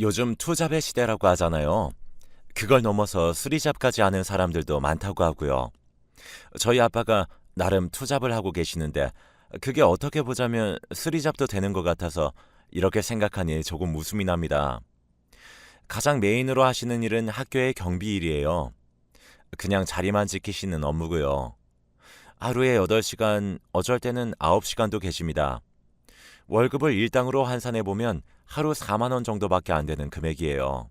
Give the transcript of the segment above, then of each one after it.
요즘 투잡의 시대라고 하잖아요. 그걸 넘어서 수리잡까지 하는 사람들도 많다고 하고요. 저희 아빠가 나름 투잡을 하고 계시는데 그게 어떻게 보자면 수리잡도 되는 것 같아서 이렇게 생각하니 조금 웃음이 납니다. 가장 메인으로 하시는 일은 학교의 경비 일이에요. 그냥 자리만 지키시는 업무고요. 하루에 8시간, 어쩔 때는 9시간도 계십니다. 월급을 일당으로 환산해 보면 하루 4만 원 정도밖에 안 되는 금액이에요.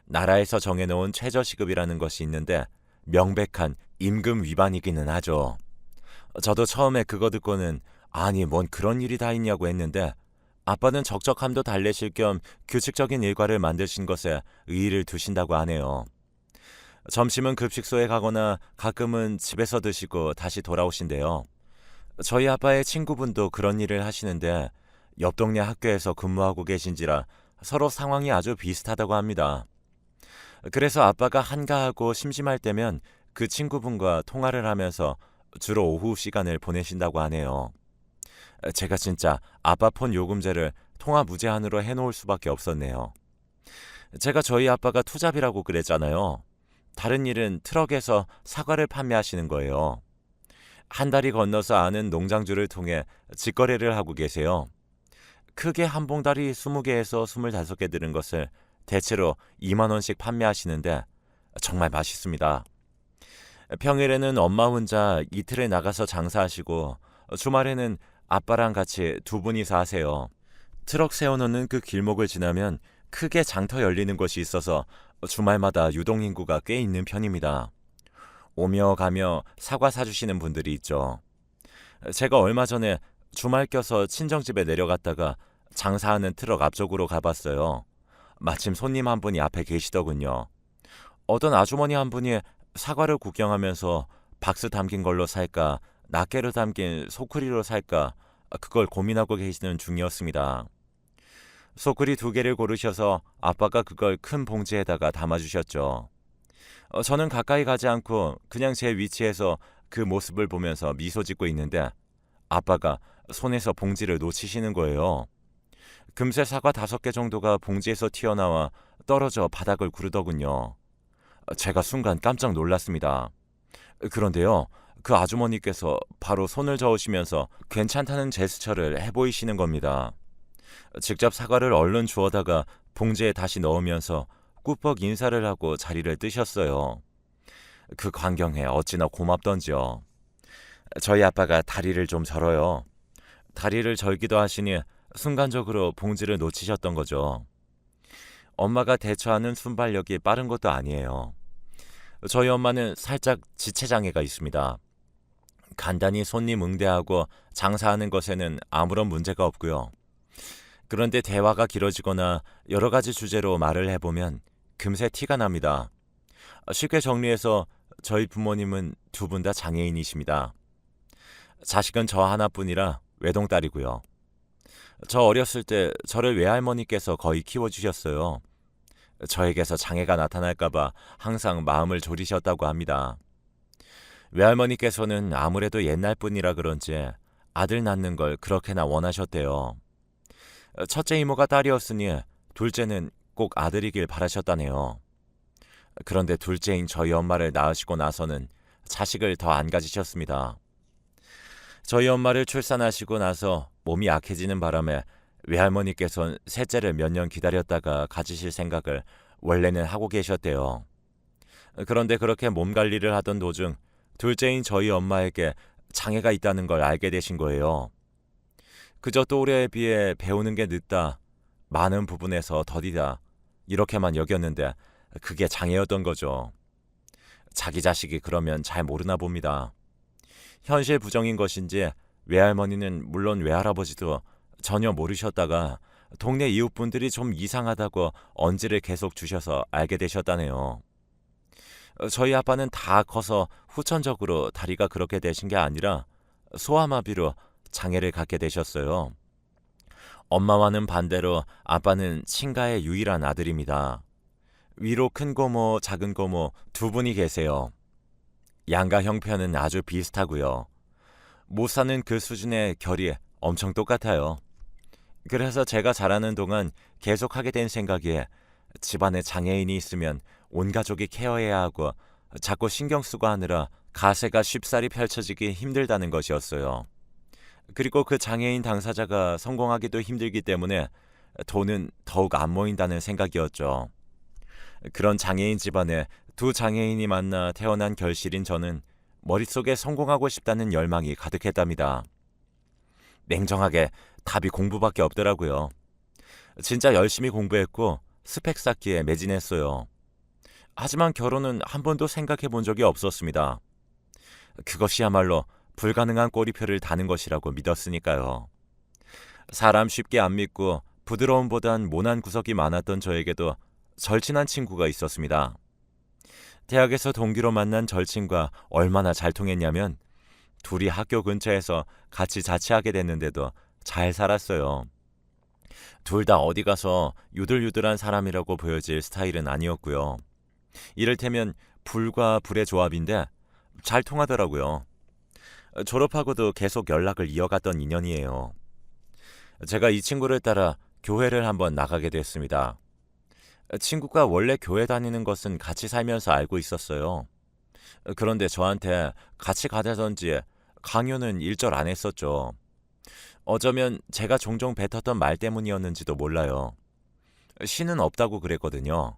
나라에서 정해놓은 최저시급이라는 것이 있는데 명백한 임금 위반이기는 하죠. 저도 처음에 그거 듣고는 아니 뭔 그런 일이 다 있냐고 했는데 아빠는 적적함도 달래실 겸 규칙적인 일과를 만드신 것에 의의를 두신다고 하네요. 점심은 급식소에 가거나 가끔은 집에서 드시고 다시 돌아오신대요. 저희 아빠의 친구분도 그런 일을 하시는데 옆 동네 학교에서 근무하고 계신지라 서로 상황이 아주 비슷하다고 합니다. 그래서 아빠가 한가하고 심심할 때면 그 친구분과 통화를 하면서 주로 오후 시간을 보내신다고 하네요. 제가 진짜 아빠 폰 요금제를 통화 무제한으로 해놓을 수밖에 없었네요. 제가 저희 아빠가 투잡이라고 그랬잖아요. 다른 일은 트럭에서 사과를 판매하시는 거예요. 한 다리 건너서 아는 농장주를 통해 직거래를 하고 계세요. 크게 한 봉다리 20개에서 25개 들은 것을 대체로 2만 원씩 판매하시는데 정말 맛있습니다. 평일에는 엄마 혼자 이틀에 나가서 장사하시고 주말에는 아빠랑 같이 두 분이서 하세요. 트럭 세워놓는 그 길목을 지나면 크게 장터 열리는 곳이 있어서 주말마다 유동인구가 꽤 있는 편입니다. 오며 가며 사과 사주시는 분들이 있죠. 제가 얼마 전에 주말 껴서 친정집에 내려갔다가 장사하는 트럭 앞쪽으로 가봤어요. 마침 손님 한 분이 앞에 계시더군요. 어떤 아주머니 한 분이 사과를 구경하면서 박스 담긴 걸로 살까, 낱개로 담긴 소쿠리로 살까, 그걸 고민하고 계시는 중이었습니다. 소쿠리 2개를 고르셔서 아빠가 그걸 큰 봉지에다가 담아주셨죠. 저는 가까이 가지 않고 그냥 제 위치에서 그 모습을 보면서 미소 짓고 있는데 아빠가 손에서 봉지를 놓치시는 거예요. 금세 사과 5개 정도가 봉지에서 튀어나와 떨어져 바닥을 구르더군요. 제가 순간 깜짝 놀랐습니다. 그런데요, 그 아주머니께서 바로 손을 저으시면서 괜찮다는 제스처를 해보이시는 겁니다. 직접 사과를 얼른 주워다가 봉지에 다시 넣으면서 꾸벅 인사를 하고 자리를 뜨셨어요. 그 광경에 어찌나 고맙던지요. 저희 아빠가 다리를 좀 절어요. 다리를 절기도 하시니 순간적으로 봉지를 놓치셨던 거죠. 엄마가 대처하는 순발력이 빠른 것도 아니에요. 저희 엄마는 살짝 지체장애가 있습니다. 간단히 손님 응대하고 장사하는 것에는 아무런 문제가 없고요. 그런데 대화가 길어지거나 여러 가지 주제로 말을 해보면 금세 티가 납니다. 쉽게 정리해서 저희 부모님은 두 분 다 장애인이십니다. 자식은 저 하나뿐이라 외동딸이고요. 저 어렸을 때 저를 외할머니께서 거의 키워주셨어요. 저에게서 장애가 나타날까봐 항상 마음을 졸이셨다고 합니다. 외할머니께서는 아무래도 옛날 분이라 그런지 아들 낳는 걸 그렇게나 원하셨대요. 첫째 이모가 딸이었으니 둘째는 꼭 아들이길 바라셨다네요. 그런데 둘째인 저희 엄마를 낳으시고 나서는 자식을 더 안 가지셨습니다. 저희 엄마를 출산하시고 나서 몸이 약해지는 바람에 외할머니께서는 셋째를 몇 년 기다렸다가 가지실 생각을 원래는 하고 계셨대요. 그런데 그렇게 몸 관리를 하던 도중 둘째인 저희 엄마에게 장애가 있다는 걸 알게 되신 거예요. 그저 또래에 비해 배우는 게 늦다, 많은 부분에서 더디다 이렇게만 여겼는데 그게 장애였던 거죠. 자기 자식이 그러면 잘 모르나 봅니다. 현실 부정인 것인지 외할머니는 물론 외할아버지도 전혀 모르셨다가 동네 이웃분들이 좀 이상하다고 언지를 계속 주셔서 알게 되셨다네요. 저희 아빠는 다 커서 후천적으로 다리가 그렇게 되신 게 아니라 소아마비로 장애를 갖게 되셨어요. 엄마와는 반대로 아빠는 친가의 유일한 아들입니다. 위로 큰 고모, 작은 고모 두 분이 계세요. 양가 형편은 아주 비슷하고요. 못 사는 그 수준의 결이 엄청 똑같아요. 그래서 제가 자라는 동안 계속 하게 된 생각이 집안에 장애인이 있으면 온 가족이 케어해야 하고 자꾸 신경 쓰고 하느라 가세가 쉽사리 펼쳐지기 힘들다는 것이었어요. 그리고 그 장애인 당사자가 성공하기도 힘들기 때문에 돈은 더욱 안 모인다는 생각이었죠. 그런 장애인 집안에 두 장애인이 만나 태어난 결실인 저는 머릿속에 성공하고 싶다는 열망이 가득했답니다. 냉정하게 답이 공부밖에 없더라고요. 진짜 열심히 공부했고 스펙 쌓기에 매진했어요. 하지만 결혼은 한 번도 생각해 본 적이 없었습니다. 그것이야말로 불가능한 꼬리표를 다는 것이라고 믿었으니까요. 사람 쉽게 안 믿고 부드러움보단 모난 구석이 많았던 저에게도 절친한 친구가 있었습니다. 대학에서 동기로 만난 절친과 얼마나 잘 통했냐면 둘이 학교 근처에서 같이 자취하게 됐는데도 잘 살았어요. 둘 다 어디 가서 유들유들한 사람이라고 보여질 스타일은 아니었고요. 이를테면 불과 불의 조합인데 잘 통하더라고요. 졸업하고도 계속 연락을 이어갔던 인연이에요. 제가 이 친구를 따라 교회를 한번 나가게 됐습니다. 친구가 원래 교회 다니는 것은 같이 살면서 알고 있었어요. 그런데 저한테 같이 가자던지 강요는 일절 안 했었죠. 어쩌면 제가 종종 뱉었던 말 때문이었는지도 몰라요. 신은 없다고 그랬거든요.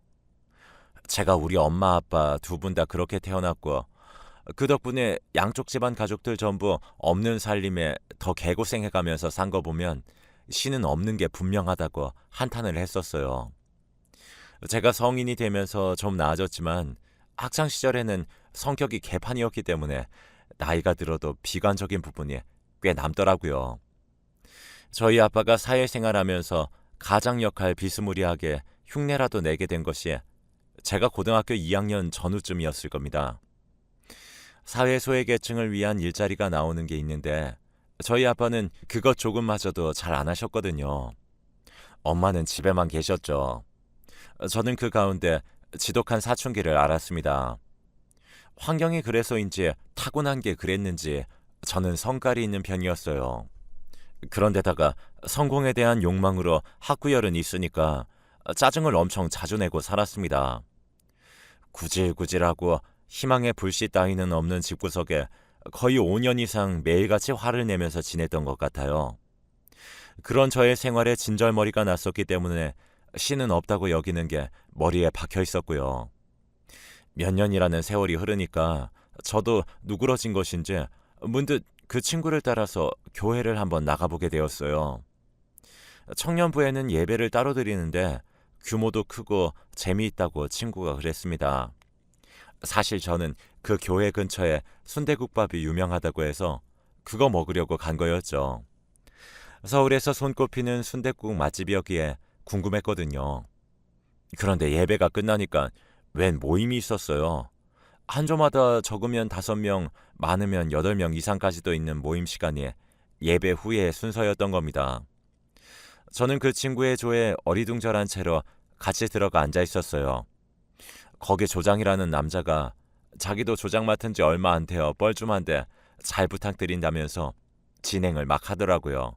제가 우리 엄마 아빠 두 분 다 그렇게 태어났고 그 덕분에 양쪽 집안 가족들 전부 없는 살림에 더 개고생해가면서 산 거 보면 신은 없는 게 분명하다고 한탄을 했었어요. 제가 성인이 되면서 좀 나아졌지만 학창 시절에는 성격이 개판이었기 때문에 나이가 들어도 비관적인 부분이 꽤 남더라고요. 저희 아빠가 사회생활하면서 가장 역할 비스무리하게 흉내라도 내게 된 것이 제가 고등학교 2학년 전후쯤이었을 겁니다. 사회 소외계층을 위한 일자리가 나오는 게 있는데 저희 아빠는 그것 조금마저도 잘 안 하셨거든요. 엄마는 집에만 계셨죠. 저는 그 가운데 지독한 사춘기를 알았습니다. 환경이 그래서인지 타고난 게 그랬는지 저는 성깔이 있는 편이었어요. 그런데다가 성공에 대한 욕망으로 학구열은 있으니까 짜증을 엄청 자주 내고 살았습니다. 구질구질하고 희망의 불씨 따위는 없는 집구석에 거의 5년 이상 매일같이 화를 내면서 지냈던 것 같아요. 그런 저의 생활에 진절머리가 났었기 때문에 신은 없다고 여기는 게 머리에 박혀 있었고요. 몇 년이라는 세월이 흐르니까 저도 누그러진 것인지 문득 그 친구를 따라서 교회를 한번 나가보게 되었어요. 청년부에는 예배를 따로 드리는데 규모도 크고 재미있다고 친구가 그랬습니다. 사실 저는 그 교회 근처에 순대국밥이 유명하다고 해서 그거 먹으려고 간 거였죠. 서울에서 손꼽히는 순댓국 맛집이었기에 궁금했거든요. 그런데 예배가 끝나니까 웬 모임이 있었어요. 한 조마다 적으면 5명, 많으면 8명 이상까지도 있는 모임 시간이 예배 후의 순서였던 겁니다. 저는 그 친구의 조에 어리둥절한 채로 같이 들어가 앉아 있었어요. 거기 조장이라는 남자가 자기도 조장 맡은 지 얼마 안 되어 뻘쭘한데 잘 부탁드린다면서 진행을 막 하더라고요.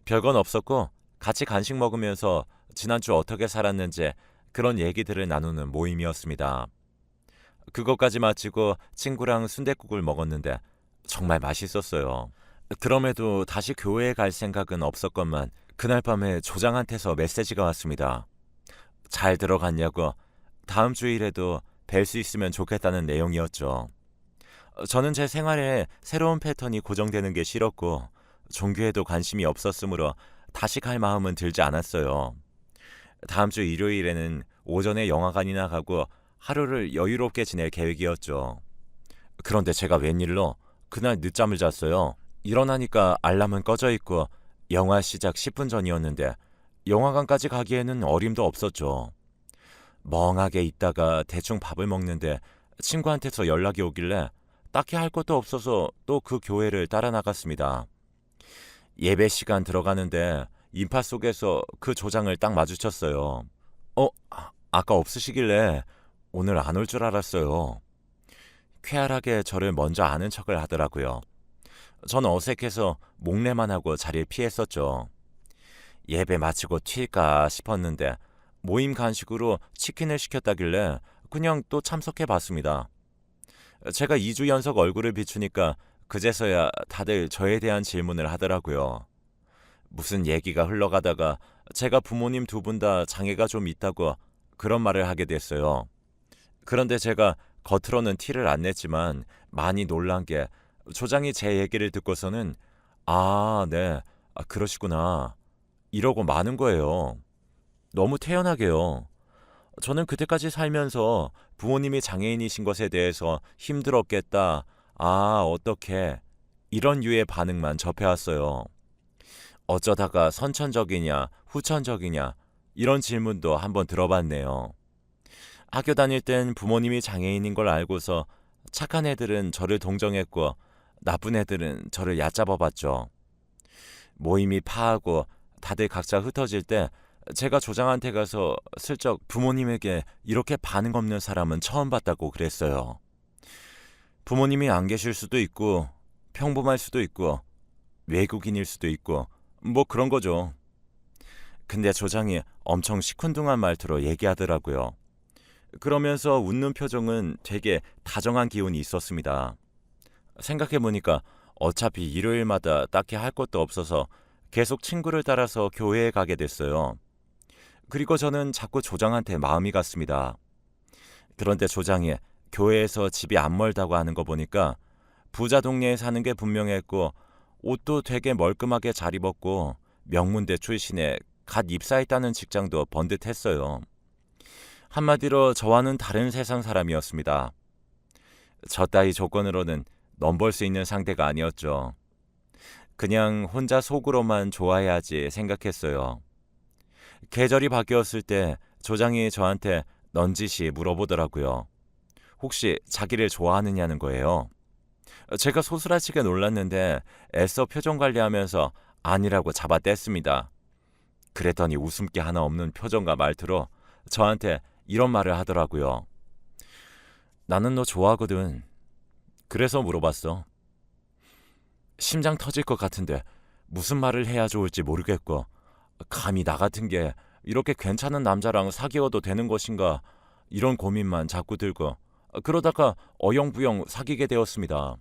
별건 없었고 같이 간식 먹으면서 지난주 어떻게 살았는지 그런 얘기들을 나누는 모임이었습니다. 그것까지 마치고 친구랑 순댓국을 먹었는데 정말 맛있었어요. 그럼에도 다시 교회에 갈 생각은 없었건만 그날 밤에 조장한테서 메시지가 왔습니다. 잘 들어갔냐고 다음 주일에도 뵐 수 있으면 좋겠다는 내용이었죠. 저는 제 생활에 새로운 패턴이 고정되는 게 싫었고 종교에도 관심이 없었으므로 다시 갈 마음은 들지 않았어요. 다음 주 일요일에는 오전에 영화관이나 가고 하루를 여유롭게 지낼 계획이었죠. 그런데 제가 웬일로 그날 늦잠을 잤어요. 일어나니까 알람은 꺼져 있고 영화 시작 10분 전이었는데 영화관까지 가기에는 어림도 없었죠. 멍하게 있다가 대충 밥을 먹는데 친구한테서 연락이 오길래 딱히 할 것도 없어서 또 그 교회를 따라 나갔습니다. 예배 시간 들어가는데 인파 속에서 그 조장을 딱 마주쳤어요. 아까 없으시길래 오늘 안 올 줄 알았어요. 쾌활하게 저를 먼저 아는 척을 하더라고요. 전 어색해서 목례만 하고 자리를 피했었죠. 예배 마치고 튈까 싶었는데 모임 간식으로 치킨을 시켰다길래 그냥 또 참석해 봤습니다. 제가 2주 연속 얼굴을 비추니까 그제서야 다들 저에 대한 질문을 하더라고요. 무슨 얘기가 흘러가다가 제가 부모님 두 분 다 장애가 좀 있다고 그런 말을 하게 됐어요. 그런데 제가 겉으로는 티를 안 냈지만 많이 놀란 게 조장이 제 얘기를 듣고서는 아, 네, 그러시구나 이러고 마는 거예요. 너무 태연하게요. 저는 그때까지 살면서 부모님이 장애인이신 것에 대해서 힘들었겠다. 아, 어떻게 이런 류의 반응만 접해왔어요. 어쩌다가 선천적이냐, 후천적이냐 이런 질문도 한번 들어봤네요. 학교 다닐 땐 부모님이 장애인인 걸 알고서 착한 애들은 저를 동정했고 나쁜 애들은 저를 얕잡아봤죠. 모임이 파하고 다들 각자 흩어질 때 제가 조장한테 가서 슬쩍 부모님에게 이렇게 반응 없는 사람은 처음 봤다고 그랬어요. 부모님이 안 계실 수도 있고 평범할 수도 있고 외국인일 수도 있고 뭐 그런 거죠. 근데 조장이 엄청 시큰둥한 말투로 얘기하더라고요. 그러면서 웃는 표정은 되게 다정한 기운이 있었습니다. 생각해보니까 어차피 일요일마다 딱히 할 것도 없어서 계속 친구를 따라서 교회에 가게 됐어요. 그리고 저는 자꾸 조장한테 마음이 갔습니다. 그런데 조장이 교회에서 집이 안 멀다고 하는 거 보니까 부자 동네에 사는 게 분명했고 옷도 되게 멀끔하게 잘 입었고 명문대 출신에 갓 입사했다는 직장도 번듯했어요. 한마디로 저와는 다른 세상 사람이었습니다. 저 따위 조건으로는 넘볼 수 있는 상대가 아니었죠. 그냥 혼자 속으로만 좋아해야지 생각했어요. 계절이 바뀌었을 때 조장이 저한테 넌지시 물어보더라고요. 혹시 자기를 좋아하느냐는 거예요. 제가 소스라치게 놀랐는데 애써 표정 관리하면서 아니라고 잡아뗐습니다. 그랬더니 웃음기 하나 없는 표정과 말투로 저한테 이런 말을 하더라고요. 나는 너 좋아하거든. 그래서 물어봤어. 심장 터질 것 같은데 무슨 말을 해야 좋을지 모르겠고 감히 나 같은 게 이렇게 괜찮은 남자랑 사귀어도 되는 것인가 이런 고민만 자꾸 들고 그러다가 어영부영 사귀게 되었습니다.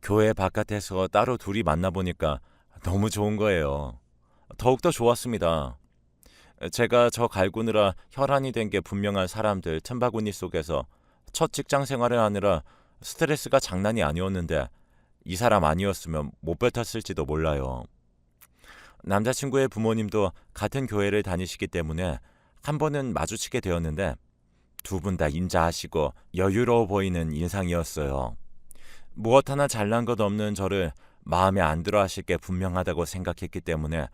교회 바깥에서 따로 둘이 만나보니까 너무 좋은 거예요. 더욱더 좋았습니다. 제가 저 갈구느라 혈안이 된 게 분명한 사람들 틈바구니 속에서 첫 직장 생활을 하느라 스트레스가 장난이 아니었는데 이 사람 아니었으면 못 뱉었을지도 몰라요. 남자친구의 부모님도 같은 교회를 다니시기 때문에 한 번은 마주치게 되었는데 두 분 다 인자하시고 여유로워 보이는 인상이었어요. 무엇 하나 잘난 것 없는 저를 마음에 안 들어 하실 게 분명하다고 생각했기 때문에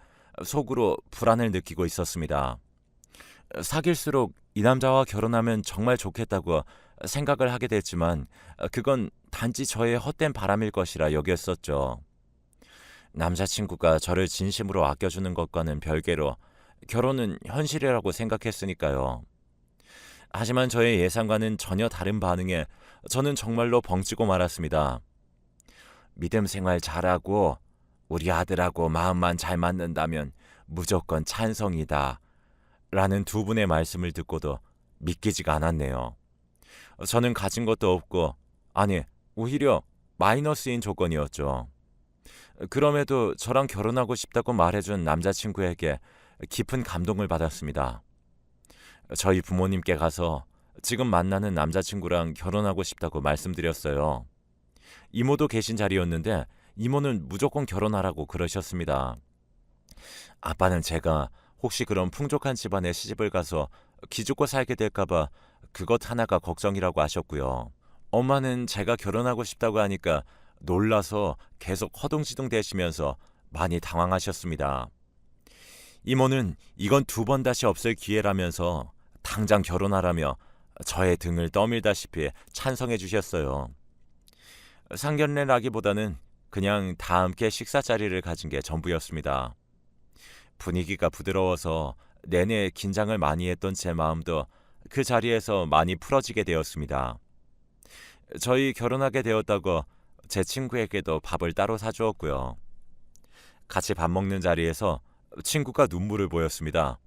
속으로 불안을 느끼고 있었습니다. 사귈수록 이 남자와 결혼하면 정말 좋겠다고 생각을 하게 됐지만 그건 단지 저의 헛된 바람일 것이라 여겼었죠. 남자친구가 저를 진심으로 아껴주는 것과는 별개로 결혼은 현실이라고 생각했으니까요. 하지만 저의 예상과는 전혀 다른 반응에 저는 정말로 벙찌고 말았습니다. 믿음 생활 잘하고 우리 아들하고 마음만 잘 맞는다면 무조건 찬성이다. 라는 두 분의 말씀을 듣고도 믿기지가 않았네요. 저는 가진 것도 없고 아니 오히려 마이너스인 조건이었죠. 그럼에도 저랑 결혼하고 싶다고 말해준 남자친구에게 깊은 감동을 받았습니다. 저희 부모님께 가서 지금 만나는 남자친구랑 결혼하고 싶다고 말씀드렸어요. 이모도 계신 자리였는데 이모는 무조건 결혼하라고 그러셨습니다. 아빠는 제가 혹시 그런 풍족한 집안에 시집을 가서 기죽고 살게 될까봐 그것 하나가 걱정이라고 하셨고요. 엄마는 제가 결혼하고 싶다고 하니까 놀라서 계속 허둥지둥 대시면서 많이 당황하셨습니다. 이모는 이건 두 번 다시 없을 기회라면서 당장 결혼하라며 저의 등을 떠밀다시피 찬성해 주셨어요. 상견례라기보다는 그냥 다 함께 식사 자리를 가진 게 전부였습니다. 분위기가 부드러워서 내내 긴장을 많이 했던 제 마음도 그 자리에서 많이 풀어지게 되었습니다. 저희 결혼하게 되었다고 제 친구에게도 밥을 따로 사주었고요. 같이 밥 먹는 자리에서 친구가 눈물을 보였습니다.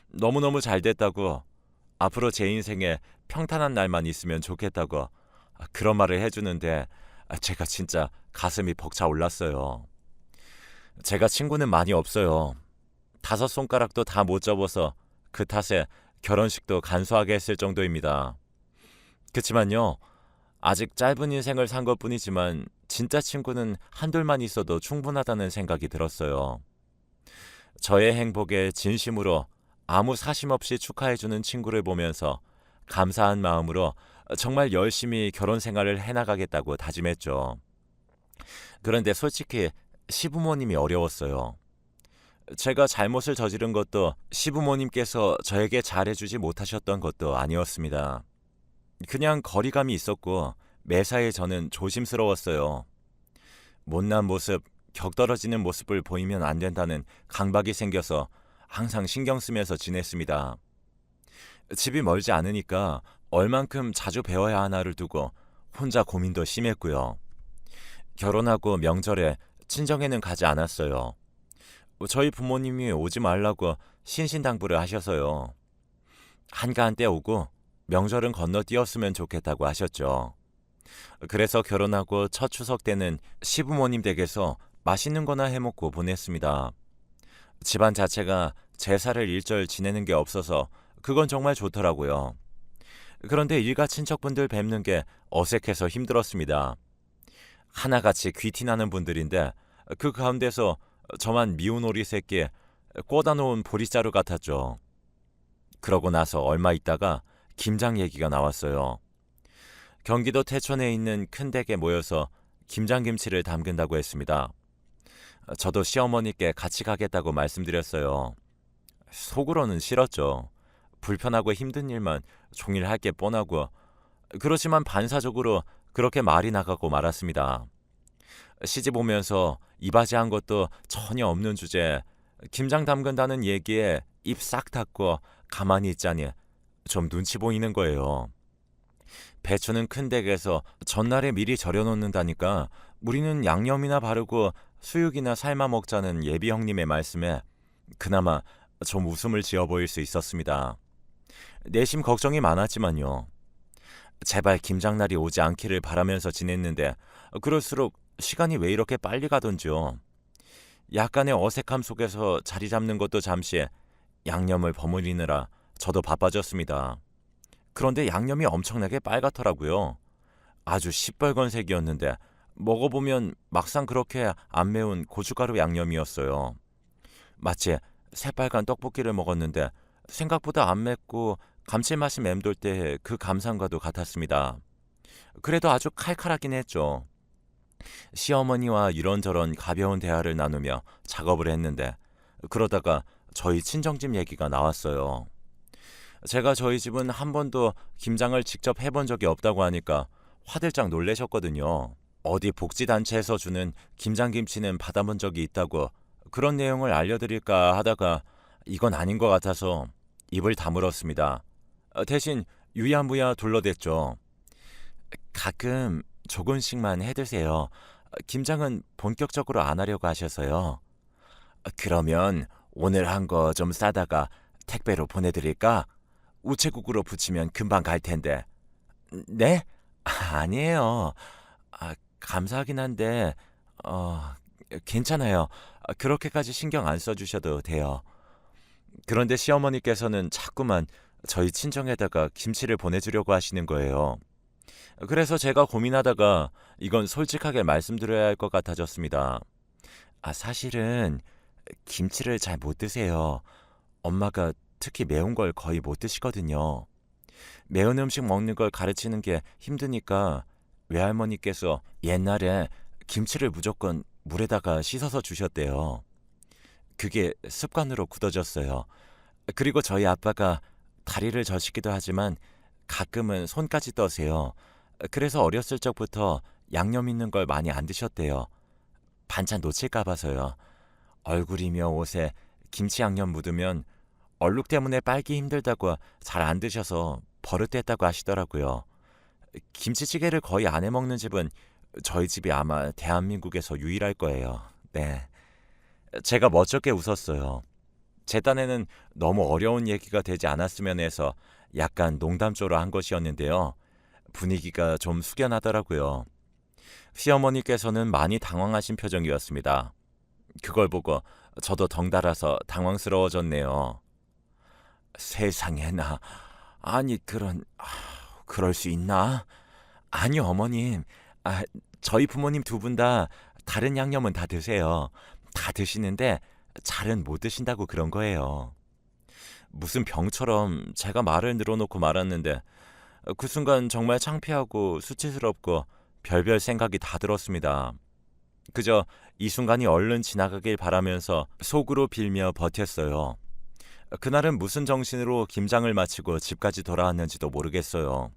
너무너무 잘 됐다고, 앞으로 제 인생에 평탄한 날만 있으면 좋겠다고 그런 말을 해주는데 제가 진짜 가슴이 벅차 올랐어요. 제가 친구는 많이 없어요. 5손가락도 다 못 접어서 그 탓에 결혼식도 간소하게 했을 정도입니다. 그치만요, 아직 짧은 인생을 산 것뿐이지만 진짜 친구는 한둘만 있어도 충분하다는 생각이 들었어요. 저의 행복에 진심으로 아무 사심 없이 축하해주는 친구를 보면서 감사한 마음으로 정말 열심히 결혼 생활을 해나가겠다고 다짐했죠. 그런데 솔직히 시부모님이 어려웠어요. 제가 잘못을 저지른 것도 시부모님께서 저에게 잘해주지 못하셨던 것도 아니었습니다. 그냥 거리감이 있었고 매사에 저는 조심스러웠어요. 못난 모습, 격떨어지는 모습을 보이면 안 된다는 강박이 생겨서 항상 신경 쓰면서 지냈습니다. 집이 멀지 않으니까 얼만큼 자주 배워야 하나를 두고 혼자 고민도 심했고요. 결혼하고 명절에 친정에는 가지 않았어요. 저희 부모님이 오지 말라고 신신당부를 하셔서요. 한가한 때 오고 명절은 건너뛰었으면 좋겠다고 하셨죠. 그래서 결혼하고 첫 추석 때는 시부모님 댁에서 맛있는 거나 해먹고 보냈습니다. 집안 자체가 제사를 일절 지내는 게 없어서 그건 정말 좋더라고요. 그런데 일가 친척분들 뵙는 게 어색해서 힘들었습니다. 하나같이 귀티나는 분들인데 그 가운데서 저만 미운 오리 새끼에 꽂아 놓은 보리자루 같았죠. 그러고 나서 얼마 있다가 김장 얘기가 나왔어요. 경기도 태촌에 있는 큰 댁에 모여서 김장김치를 담근다고 했습니다. 저도 시어머니께 같이 가겠다고 말씀드렸어요. 속으로는 싫었죠. 불편하고 힘든 일만 종일 할 게 뻔하고, 그렇지만 반사적으로 그렇게 말이 나가고 말았습니다. 시집 오면서 이바지한 것도 전혀 없는 주제에 김장 담근다는 얘기에 입 싹 닫고 가만히 있자니 좀 눈치 보이는 거예요. 배추는 큰 댁에서 전날에 미리 절여놓는다니까 우리는 양념이나 바르고 수육이나 삶아 먹자는 예비 형님의 말씀에 그나마 좀 웃음을 지어 보일 수 있었습니다. 내심 걱정이 많았지만요. 제발 김장날이 오지 않기를 바라면서 지냈는데 그럴수록 시간이 왜 이렇게 빨리 가던지요. 약간의 어색함 속에서 자리 잡는 것도 잠시 양념을 버무리느라 저도 바빠졌습니다. 그런데 양념이 엄청나게 빨갛더라고요. 아주 시뻘건 색이었는데 먹어보면 막상 그렇게 안 매운 고춧가루 양념이었어요. 마치 새빨간 떡볶이를 먹었는데 생각보다 안 맵고 감칠맛이 맴돌 때 그 감상과도 같았습니다. 그래도 아주 칼칼하긴 했죠. 시어머니와 이런저런 가벼운 대화를 나누며 작업을 했는데 그러다가 저희 친정집 얘기가 나왔어요. 제가 저희 집은 한 번도 김장을 직접 해본 적이 없다고 하니까 화들짝 놀라셨거든요. 어디 복지단체에서 주는 김장김치는 받아본 적이 있다고 그런 내용을 알려드릴까 하다가 이건 아닌 것 같아서 입을 다물었습니다. 대신 유야무야 둘러댔죠. 가끔 조금씩만 해드세요. 김장은 본격적으로 안 하려고 하셔서요. 그러면 오늘 한 거 좀 싸다가 택배로 보내드릴까? 우체국으로 붙이면 금방 갈 텐데. 네? 아니에요. 감사하긴 한데 괜찮아요. 그렇게까지 신경 안 써주셔도 돼요. 그런데 시어머니께서는 자꾸만 저희 친정에다가 김치를 보내주려고 하시는 거예요. 그래서 제가 고민하다가 이건 솔직하게 말씀드려야 할 것 같아졌습니다. 사실은 김치를 잘 못 드세요. 엄마가 특히 매운 걸 거의 못 드시거든요. 매운 음식 먹는 걸 가르치는 게 힘드니까 외할머니께서 옛날에 김치를 무조건 물에다가 씻어서 주셨대요. 그게 습관으로 굳어졌어요. 그리고 저희 아빠가 다리를 저시기도 하지만 가끔은 손까지 떠세요. 그래서 어렸을 적부터 양념 있는 걸 많이 안 드셨대요. 반찬 놓칠까 봐서요. 얼굴이며 옷에 김치 양념 묻으면 얼룩 때문에 빨기 힘들다고 잘 안 드셔서 버릇됐다고 하시더라고요. 김치찌개를 거의 안 해먹는 집은 저희 집이 아마 대한민국에서 유일할 거예요. 네. 제가 멋쩍게 웃었어요. 제 딴에는 너무 어려운 얘기가 되지 않았으면 해서 약간 농담조로 한 것이었는데요. 분위기가 좀 숙연하더라고요. 시어머니께서는 많이 당황하신 표정이었습니다. 그걸 보고 저도 덩달아서 당황스러워졌네요. 세상에나, 아니 그럴 수 있나? 아니요, 어머님. 아, 저희 부모님 두 분 다 다른 양념은 다 드세요. 다 드시는데 잘은 못 드신다고 그런 거예요. 무슨 병처럼 제가 말을 늘어놓고 말았는데 그 순간 정말 창피하고 수치스럽고 별별 생각이 다 들었습니다. 그저 이 순간이 얼른 지나가길 바라면서 속으로 빌며 버텼어요. 그날은 무슨 정신으로 김장을 마치고 집까지 돌아왔는지도 모르겠어요.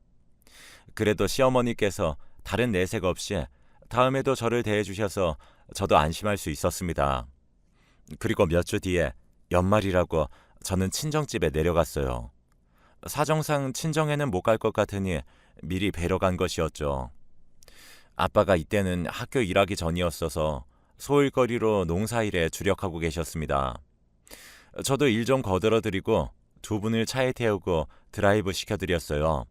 그래도 시어머니께서 다른 내색 없이 다음에도 저를 대해주셔서 저도 안심할 수 있었습니다. 그리고 몇 주 뒤에 연말이라고 저는 친정집에 내려갔어요. 사정상 친정에는 못 갈 것 같으니 미리 뵈러 간 것이었죠. 아빠가 이때는 학교 일하기 전이었어서 소일거리로 농사일에 주력하고 계셨습니다. 저도 일 좀 거들어드리고 두 분을 차에 태우고 드라이브 시켜드렸어요.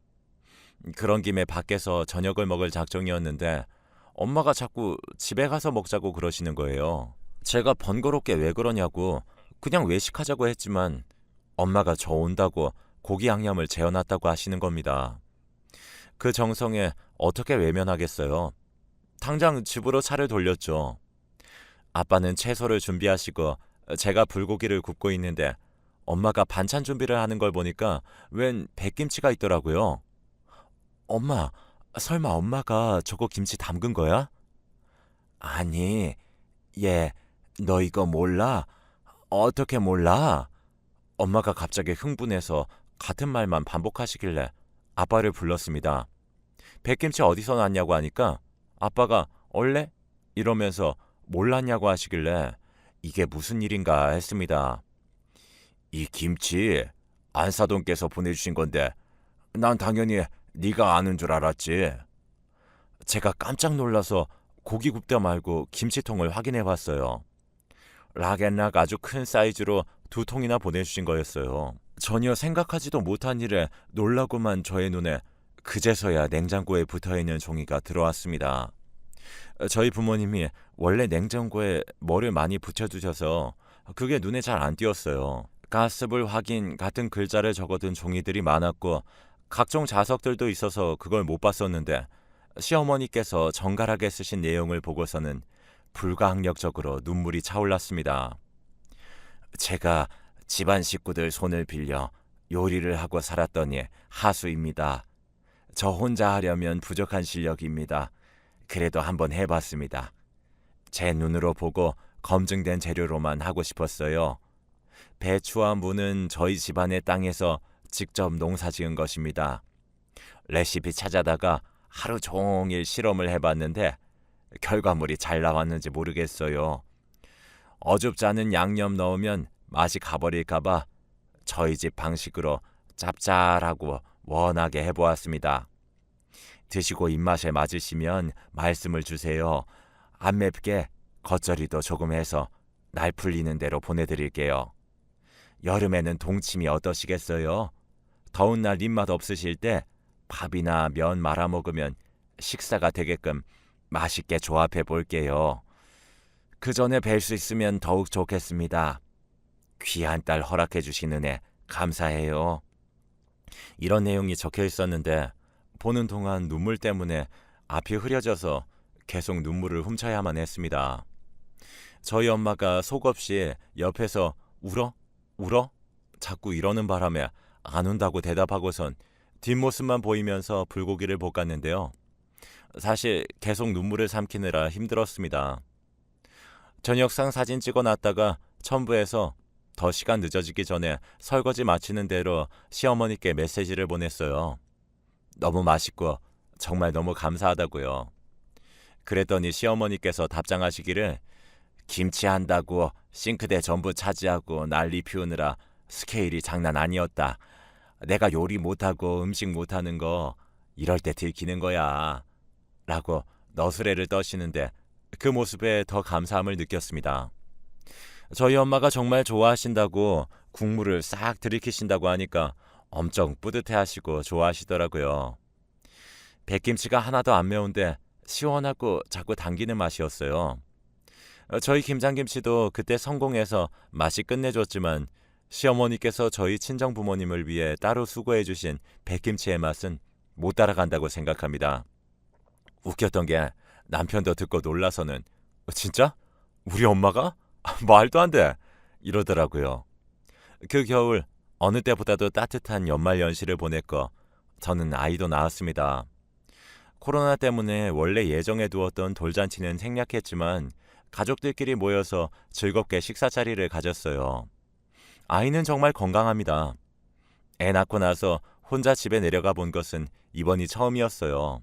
그런 김에 밖에서 저녁을 먹을 작정이었는데 엄마가 자꾸 집에 가서 먹자고 그러시는 거예요. 제가 번거롭게 왜 그러냐고 그냥 외식하자고 했지만 엄마가 저 온다고 고기 양념을 재워놨다고 하시는 겁니다. 그 정성에 어떻게 외면하겠어요. 당장 집으로 차를 돌렸죠. 아빠는 채소를 준비하시고 제가 불고기를 굽고 있는데 엄마가 반찬 준비를 하는 걸 보니까 웬 백김치가 있더라고요. 엄마, 설마 엄마가 저거 김치 담근 거야? 아니, 얘, 너 이거 몰라? 어떻게 몰라? 엄마가 갑자기 흥분해서 같은 말만 반복하시길래 아빠를 불렀습니다. 백김치 어디서 났냐고 하니까 아빠가 얼래? 이러면서 몰랐냐고 하시길래 이게 무슨 일인가 했습니다. 이 김치 안사돈께서 보내주신 건데 난 당연히 네가 아는 줄 알았지. 제가 깜짝 놀라서 고기 굽다 말고 김치통을 확인해 봤어요. 락앤락 아주 큰 사이즈로 2통이나 보내주신 거였어요. 전혀 생각하지도 못한 일에 놀라고만 저의 눈에 그제서야 냉장고에 붙어있는 종이가 들어왔습니다. 저희 부모님이 원래 냉장고에 뭐를 많이 붙여두셔서 그게 눈에 잘 안 띄었어요. 가스불 확인 같은 글자를 적어둔 종이들이 많았고 각종 자석들도 있어서 그걸 못 봤었는데 시어머니께서 정갈하게 쓰신 내용을 보고서는 불가항력적으로 눈물이 차올랐습니다. 제가 집안 식구들 손을 빌려 요리를 하고 살았더니 하수입니다. 저 혼자 하려면 부족한 실력입니다. 그래도 한번 해봤습니다. 제 눈으로 보고 검증된 재료로만 하고 싶었어요. 배추와 무는 저희 집안의 땅에서 직접 농사 지은 것입니다. 레시피 찾아다가 하루 종일 실험을 해봤는데 결과물이 잘 나왔는지 모르겠어요. 어줍지 않은 양념 넣으면 맛이 가버릴까봐 저희 집 방식으로 짭짤하고 원하게 해보았습니다. 드시고 입맛에 맞으시면 말씀을 주세요. 안 맵게 겉절이도 조금 해서 날 풀리는 대로 보내드릴게요. 여름에는 동치미 어떠시겠어요? 더운 날 입맛 없으실 때 밥이나 면 말아 먹으면 식사가 되게끔 맛있게 조합해 볼게요. 그 전에 뵐 수 있으면 더욱 좋겠습니다. 귀한 딸 허락해 주신 은혜 감사해요. 이런 내용이 적혀 있었는데 보는 동안 눈물 때문에 앞이 흐려져서 계속 눈물을 훔쳐야만 했습니다. 저희 엄마가 속없이 옆에서 울어? 울어? 자꾸 이러는 바람에 안 운다고 대답하고선 뒷모습만 보이면서 불고기를 볶았는데요. 사실 계속 눈물을 삼키느라 힘들었습니다. 저녁상 사진 찍어놨다가 첨부해서 더 시간 늦어지기 전에 설거지 마치는 대로 시어머니께 메시지를 보냈어요. 너무 맛있고 정말 너무 감사하다고요. 그랬더니 시어머니께서 답장하시기를 김치 한다고 싱크대 전부 차지하고 난리 피우느라 스케일이 장난 아니었다. 내가 요리 못하고 음식 못하는 거 이럴 때 들키는 거야. 라고 너스레를 떠시는데 그 모습에 더 감사함을 느꼈습니다. 저희 엄마가 정말 좋아하신다고 국물을 싹 들이키신다고 하니까 엄청 뿌듯해하시고 좋아하시더라고요. 백김치가 하나도 안 매운데 시원하고 자꾸 당기는 맛이었어요. 저희 김장김치도 그때 성공해서 맛이 끝내줬지만 시어머니께서 저희 친정 부모님을 위해 따로 수고해 주신 백김치의 맛은 못 따라간다고 생각합니다. 웃겼던 게 남편도 듣고 놀라서는 진짜? 우리 엄마가? 말도 안 돼! 이러더라고요. 그 겨울 어느 때보다도 따뜻한 연말 연시를 보냈고 저는 아이도 낳았습니다. 코로나 때문에 원래 예정해 두었던 돌잔치는 생략했지만 가족들끼리 모여서 즐겁게 식사 자리를 가졌어요. 아이는 정말 건강합니다. 애 낳고 나서 혼자 집에 내려가 본 것은 이번이 처음이었어요.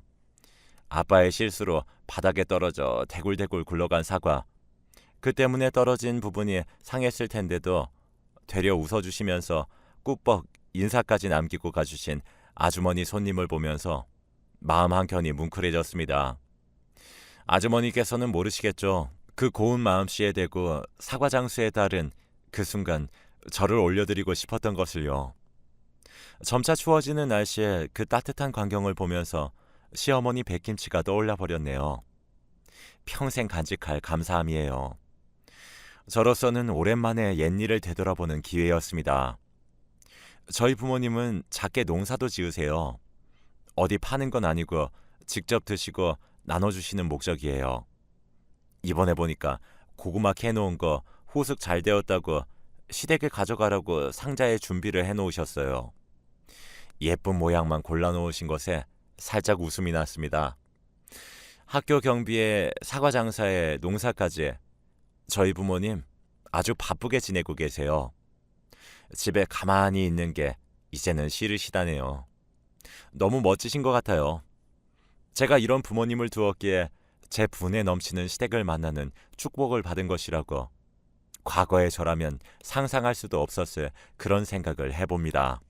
아빠의 실수로 바닥에 떨어져 대굴대굴 굴러간 사과. 그 때문에 떨어진 부분이 상했을 텐데도 되려 웃어주시면서 꾸벅 인사까지 남기고 가주신 아주머니 손님을 보면서 마음 한켠이 뭉클해졌습니다. 아주머니께서는 모르시겠죠. 그 고운 마음씨에 대고 사과 장수에 따른 그 순간 저를 올려드리고 싶었던 것을요. 점차 추워지는 날씨에 그 따뜻한 광경을 보면서 시어머니 백김치가 떠올라 버렸네요. 평생 간직할 감사함이에요. 저로서는 오랜만에 옛일을 되돌아보는 기회였습니다. 저희 부모님은 작게 농사도 지으세요. 어디 파는 건 아니고 직접 드시고 나눠주시는 목적이에요. 이번에 보니까 고구마 캐놓은 거 호숙 잘 되었다고 시댁에 가져가라고 상자에 준비를 해놓으셨어요. 예쁜 모양만 골라놓으신 것에 살짝 웃음이 났습니다. 학교 경비에 사과 장사에 농사까지 저희 부모님 아주 바쁘게 지내고 계세요. 집에 가만히 있는 게 이제는 싫으시다네요. 너무 멋지신 것 같아요. 제가 이런 부모님을 두었기에 제 분에 넘치는 시댁을 만나는 축복을 받은 것이라고 과거의 저라면 상상할 수도 없었을 그런 생각을 해봅니다.